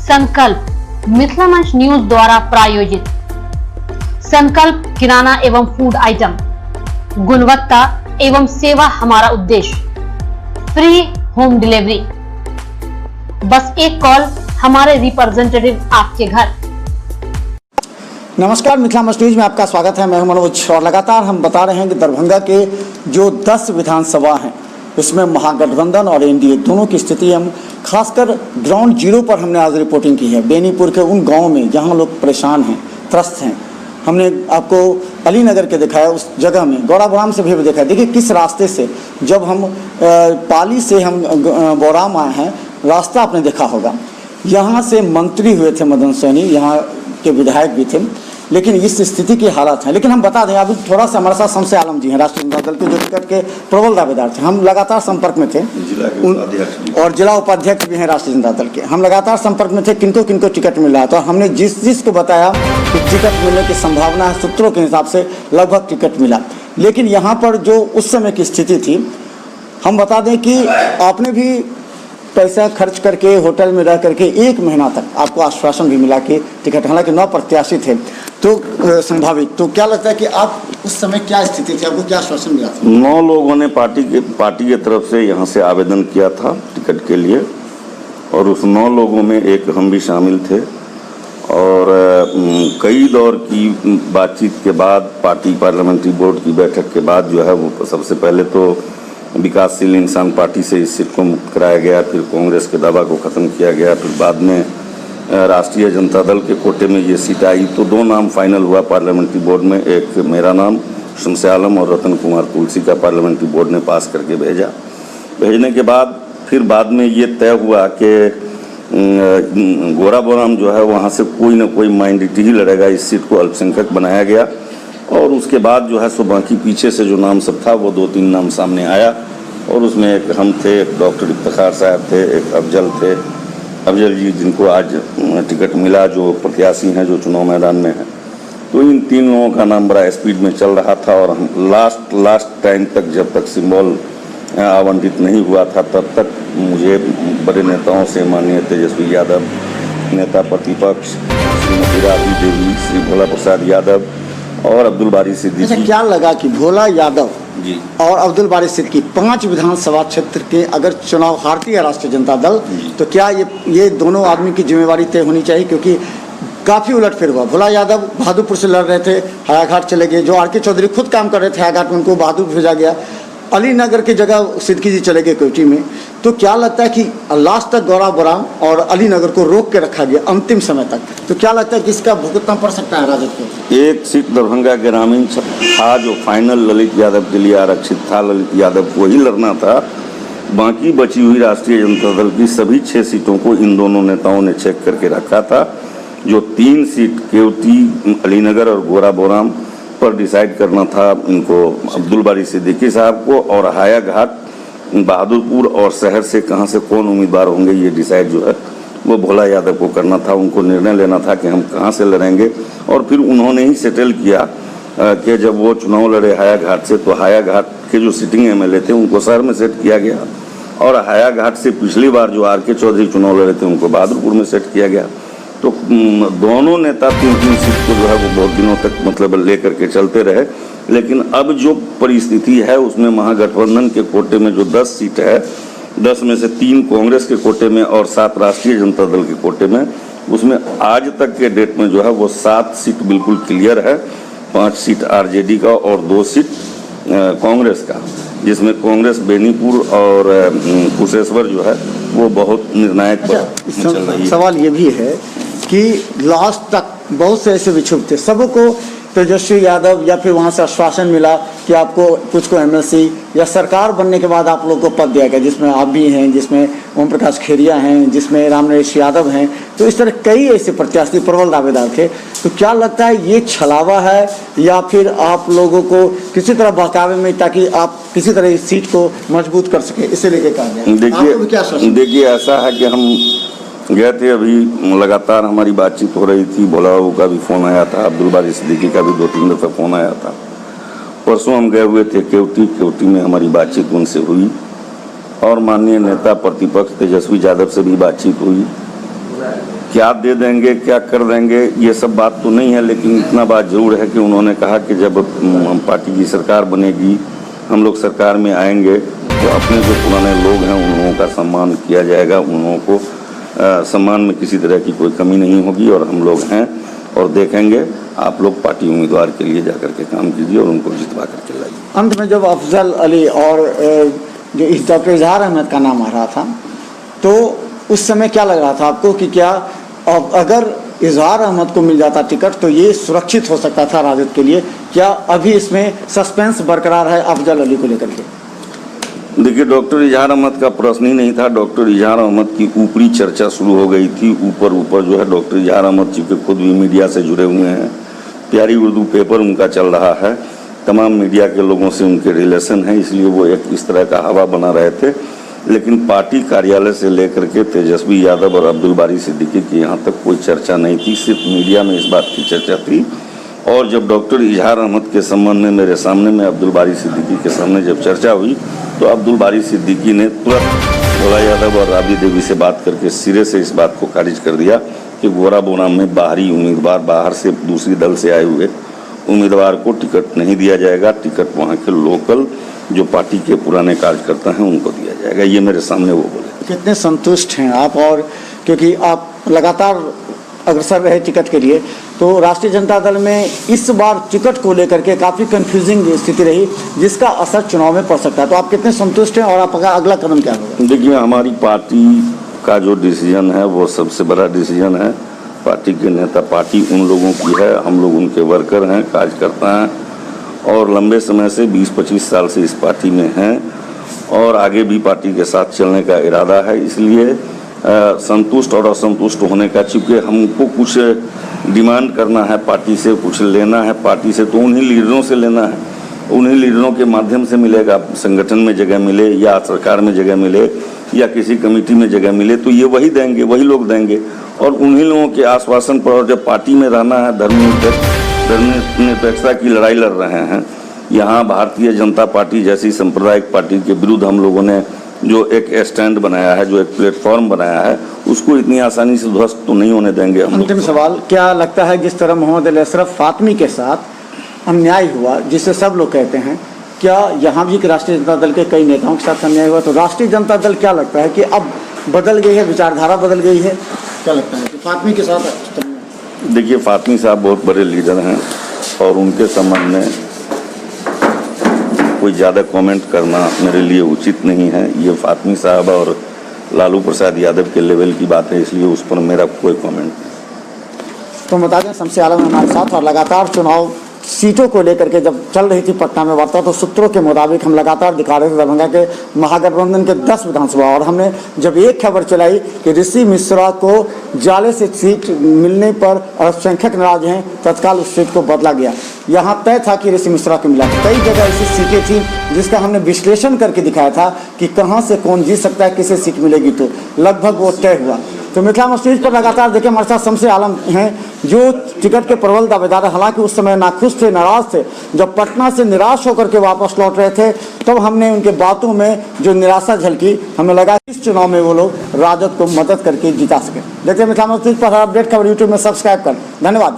संकल्प मिथिला मंच न्यूज द्वारा प्रायोजित संकल्प किराना एवं फूड आइटम, गुणवत्ता एवं सेवा हमारा उद्देश्य, फ्री होम डिलीवरी। बस एक कॉल, हमारे रिप्रेजेंटेटिव आपके घर। नमस्कार, मिथिला मंच न्यूज में आपका स्वागत है। मैं हूं मनोज और लगातार हम बता रहे हैं कि दरभंगा के जो 10 विधानसभा हैं उसमें महागठबंधन और एनडीए दोनों की स्थिति हम खासकर ग्राउंड जीरो पर हमने आज रिपोर्टिंग की है। बेनीपुर के उन गाँव में जहाँ लोग परेशान हैं, त्रस्त हैं। हमने आपको अलीनगर के दिखाया, उस जगह में गौराबोराम से भी दिखाया। देखिए किस रास्ते से, जब हम पाली से हम बोराम आए हैं, रास्ता आपने देखा होगा। यहाँ से मंत्री हुए थे मदन सैनी, यहाँ के विधायक भी थे, लेकिन इस स्थिति की हालत है। लेकिन हम बता दें, अभी थोड़ा सा हमारे साथ शमसे आलम जी हैं, राष्ट्रीय जनता दल के जो टिकट के प्रबल दावेदार थे। हम लगातार संपर्क में थे और जिला उपाध्यक्ष भी हैं राष्ट्रीय जनता दल के। हम लगातार संपर्क में थे, किनको किनको टिकट मिल रहा था। हमने जिस को बताया कि टिकट मिलने की संभावना है, सूत्रों के हिसाब से लगभग टिकट मिला। लेकिन यहाँ पर जो उस समय की स्थिति थी, हम बता दें कि आपने भी पैसा खर्च करके होटल में रह करके 1 महीना तक आपको आश्वासन भी मिला कि टिकट, हालांकि 9 प्रत्याशी थे तो संभावित। तो क्या लगता है कि आप उस समय क्या स्थिति थी, आपको क्या आश्वासन मिला था? 9 लोगों ने पार्टी के तरफ से यहाँ से आवेदन किया था टिकट के लिए, और उस 9 लोगों में एक हम भी शामिल थे। और कई दौर की बातचीत के बाद, पार्टी पार्लियामेंट्री बोर्ड की बैठक के बाद जो है वो सबसे पहले तो विकासशील इंसान पार्टी से इस सीट को मुक्त कराया गया, फिर कांग्रेस के दावा को ख़त्म किया गया, फिर बाद में राष्ट्रीय जनता दल के कोटे में ये सीट आई। तो 2 नाम फाइनल हुआ पार्लियामेंट्री बोर्ड में, एक मेरा नाम शमसे आलम और रतन कुमार तुलसी का पार्लियामेंट्री बोर्ड ने पास करके भेजा। भेजने के बाद फिर बाद में ये तय हुआ कि गोराबोराम जो है वहाँ से कोई ना कोई माइनॉरिटी ही लड़ेगा, इस सीट को अल्पसंख्यक बनाया गया। और उसके बाद जो है सो बाकी पीछे से जो नाम सब था वो 2-3 नाम सामने आया, और उसमें एक हम थे, एक डॉक्टर इफ्तिखार साहब थे, एक अफजल थे, अफजल जी जिनको आज टिकट मिला, जो प्रत्याशी हैं जो चुनाव मैदान में हैं। तो इन 3 लोगों का नाम बड़ा स्पीड में चल रहा था, और हम लास्ट टाइम तक, जब तक सिंबल आवंटित नहीं हुआ था, तब तक मुझे बड़े नेताओं से, माननीय तेजस्वी यादव, नेता प्रतिपक्ष श्रीमती राबड़ी देवी, श्री भोला प्रसाद यादव और अब्दुल बारी सिद्दीकी। अच्छा, क्या लगा कि भोला यादव जी और अब्दुल बारी सिद्दीकी 5 विधानसभा क्षेत्र के अगर चुनाव हारती है राष्ट्रीय जनता दल, तो क्या ये दोनों आदमी की जिम्मेवारी तय होनी चाहिए? क्योंकि काफ़ी उलटफेर हुआ। भोला यादव बहादुरपुर से लड़ रहे थे, हायाघाट चले गए। जो आर के चौधरी खुद काम कर रहे थे हायाघाट में, उनको बहादुर भेजा गया। अलीनगर की जगह सिद्दीकी जी चले गए कोटी में। तो क्या लगता है कि लास्ट तक गौराबोराम और अलीनगर को रोक के रखा गया अंतिम समय तक? तो क्या लगता है कि इसका भुगतना पड़ सकता है राजद को? एक सीट दरभंगा ग्रामीण था जो फाइनल ललित यादव के लिए आरक्षित था, ललित यादव को ही लड़ना था। बाकी बची हुई राष्ट्रीय जनता दल की सभी 6 सीटों को इन दोनों नेताओं ने चेक करके रखा था। जो 3 सीट केवटी, अलीनगर और गोराबोराम पर डिसाइड करना था इनको, अब्दुल बारी सिद्दीकी साहब को, और हायाघाट, बहादुरपुर और शहर से कहां से कौन उम्मीदवार होंगे ये डिसाइड जो है वो भोला यादव को करना था। उनको निर्णय लेना था कि हम कहां से लड़ेंगे। और फिर उन्होंने ही सेटल किया कि जब वो चुनाव लड़े हायाघाट से, तो हायाघाट के जो सिटिंग MLA थे उनको शहर में सेट किया गया, और हायाघाट से पिछली बार जो आर के चौधरी चुनाव लड़े थे उनको बहादुरपुर में सेट किया गया। तो दोनों नेता 3-3 सीट को जो है वो बहुत दिनों तक मतलब लेकर के चलते रहे। लेकिन अब जो परिस्थिति है उसमें महागठबंधन के कोटे में जो 10 सीट है, 10 में से 3 कांग्रेस के कोटे में और 7 राष्ट्रीय जनता दल के कोटे में, उसमें आज तक के डेट में जो है वो 7 सीट बिल्कुल क्लियर है। 5 सीट RJD का और 2 सीट कांग्रेस का, जिसमें कांग्रेस बेनीपुर और कुशेश्वर जो है वो बहुत निर्णायक पर चल रही है। सवाल ये भी है कि लास्ट तक बहुत से ऐसे विक्षुब्ध थे, सबको तेजस्वी यादव या फिर वहाँ से आश्वासन मिला कि आपको कुछ को MLC या सरकार बनने के बाद आप लोग को पद दिया गया, जिसमें आप भी हैं, जिसमें ओम प्रकाश खेरिया हैं, जिसमें राम नरेश यादव हैं। तो इस तरह कई ऐसे प्रत्याशी प्रबल दावेदार थे। तो क्या लगता है ये छलावा है, या फिर आप लोगों को किसी तरह बहकावे में, ताकि आप किसी तरह इस सीट को मजबूत कर सके, इसे लेके कहा गया? देखिए ऐसा है कि हम गए थे, अभी लगातार हमारी बातचीत हो रही थी। भोला बाबू का भी फ़ोन आया था, अब्दुल बारी सिद्दीकी का भी 2-3 दफ़ा फ़ोन आया था। परसों हम गए हुए थे केवटी में हमारी बातचीत उनसे हुई, और माननीय नेता प्रतिपक्ष तेजस्वी यादव से भी बातचीत हुई। क्या दे देंगे, क्या कर देंगे, ये सब बात तो नहीं है, लेकिन इतना बात जरूर है कि उन्होंने कहा कि जब पार्टी की सरकार बनेगी, हम लोग सरकार में आएंगे तो अपने जो पुराने लोग हैं उन लोगों का सम्मान किया जाएगा, उन लोगों को सम्मान में किसी तरह की कोई कमी नहीं होगी और हम लोग हैं और देखेंगे। आप लोग पार्टी उम्मीदवार के लिए जाकर के काम कीजिए और उनको जितवा करके लाइए। अंत में जब अफजल अली और जो इस डॉक्टर इजहार अहमद का नाम आ रहा था, तो उस समय क्या लग रहा था आपको कि क्या अगर इजहार अहमद को मिल जाता टिकट तो ये सुरक्षित हो सकता था राजद के लिए? क्या अभी इसमें सस्पेंस बरकरार है अफजल अली को लेकर के? देखिए, डॉक्टर इजहार अहमद का प्रश्न ही नहीं था। डॉक्टर इजहार अहमद की ऊपरी चर्चा शुरू हो गई थी। ऊपर जो है डॉक्टर इजहार अहमद चूँकि खुद भी मीडिया से जुड़े हुए हैं, प्यारी उर्दू पेपर उनका चल रहा है, तमाम मीडिया के लोगों से उनके रिलेशन है, इसलिए वो एक इस तरह का हवा बना रहे थे। लेकिन पार्टी कार्यालय से लेकर के तेजस्वी यादव और अब्दुल बारी सिद्दीकी की यहाँ तक कोई चर्चा नहीं थी, सिर्फ मीडिया में इस बात की चर्चा थी। और जब डॉक्टर इजहार अहमद के संबंध में मेरे सामने में अब्दुल बारी सिद्दीकी के सामने जब चर्चा हुई तो अब्दुल बारी सिद्दीकी ने तुरंत गोरा यादव और राबी देवी से बात करके सिरे से इस बात को खारिज कर दिया कि गोरा बोना में बाहरी उम्मीदवार, बाहर से दूसरी दल से आए हुए उम्मीदवार को टिकट नहीं दिया जाएगा। टिकट वहाँ के लोकल जो पार्टी के पुराने कार्यकर्ता हैं उनको दिया जाएगा। ये मेरे सामने वो बोले। कितने संतुष्ट हैं आप? और क्योंकि आप लगातार अग्रसर रहे टिकट के लिए, तो राष्ट्रीय जनता दल में इस बार टिकट को लेकर के काफ़ी कंफ्यूजिंग स्थिति रही जिसका असर चुनाव में पड़ सकता है, तो आप कितने संतुष्ट हैं और आपका अगला कदम क्या होगा? देखिए, हमारी पार्टी का जो डिसीजन है वो सबसे बड़ा डिसीजन है। पार्टी के नेता, पार्टी उन लोगों की है, हम लोग उनके वर्कर हैं, कार्यकर्ता हैं और लंबे समय से 20-25 साल से इस पार्टी में हैं और आगे भी पार्टी के साथ चलने का इरादा है। इसलिए संतुष्ट और असंतुष्ट होने का, चूँकि हमको कुछ डिमांड करना है पार्टी से, कुछ लेना है पार्टी से, तो उन्हीं लीडरों से लेना है, उन्हीं लीडरों के माध्यम से मिलेगा। संगठन में जगह मिले या सरकार में जगह मिले या किसी कमेटी में जगह मिले तो ये वही देंगे, वही लोग देंगे और उन्हीं लोगों के आश्वासन पर। और जब पार्टी में रहना है, धर्मनिरपेक्षता की लड़ाई लड़ रहे हैं, यहाँ भारतीय जनता पार्टी जैसी सांप्रदायिक पार्टी के विरुद्ध हम लोगों ने जो एक स्टैंड बनाया है, जो एक प्लेटफॉर्म बनाया है, उसको इतनी आसानी से ध्वस्त तो नहीं होने देंगे हम। अंतिम सवाल, क्या लगता है जिस तरह मोहम्मद अली अशरफ फातमी के साथ अन्याय हुआ, जिसे सब लोग कहते हैं, क्या यहाँ भी राष्ट्रीय जनता दल के कई नेताओं के साथ अन्याय हुआ? तो राष्ट्रीय जनता दल क्या लगता है कि अब बदल गई है, विचारधारा बदल गई है? क्या लगता है कि फातमी के साथ? देखिए, फातमी साहब बहुत बड़े लीडर हैं और उनके संबंध में कोई ज़्यादा कमेंट करना मेरे लिए उचित नहीं है। ये फातमी साहब और लालू प्रसाद यादव के लेवल की बात है, इसलिए उस पर मेरा कोई कमेंट नहीं। तो बता दें, शमसी आलम हमारे साथ और लगातार चुनाव सीटों को लेकर के जब चल रही थी पटना में वार्ता, तो सूत्रों के मुताबिक हम लगातार दिखा रहे थे दरभंगा के महागठबंधन के 10 विधानसभा, और हमने जब एक खबर चलाई कि ऋषि मिश्रा को जाले से सीट मिलने पर अल्पसंख्यक नाराज हैं, तत्काल उस सीट को बदला गया। यहाँ तय था कि ऋषि मिश्रा को मिला। कई जगह ऐसी सीटें थी जिसका हमने विश्लेषण करके दिखाया था कि कहाँ से कौन जीत सकता है, किसे सीट मिलेगी, तो लगभग वो तय हुआ। तो मिथिला मस्जिद पर लगातार देखें, हमारे साथ शमसी आलम हैं जो टिकट के प्रबल दावेदार है। हालांकि उस समय नाखुश थे, नाराज थे। जब पटना से निराश होकर के वापस लौट रहे थे तब हमने उनके बातों में जो निराशा झलकी, हमें लगा इस चुनाव में वो लोग राजद को मदद करके जिता सके। देखते हैं मिथिला मस्जिद पर हर अपडेट खबर यूट्यूब में सब्सक्राइब कर। धन्यवाद।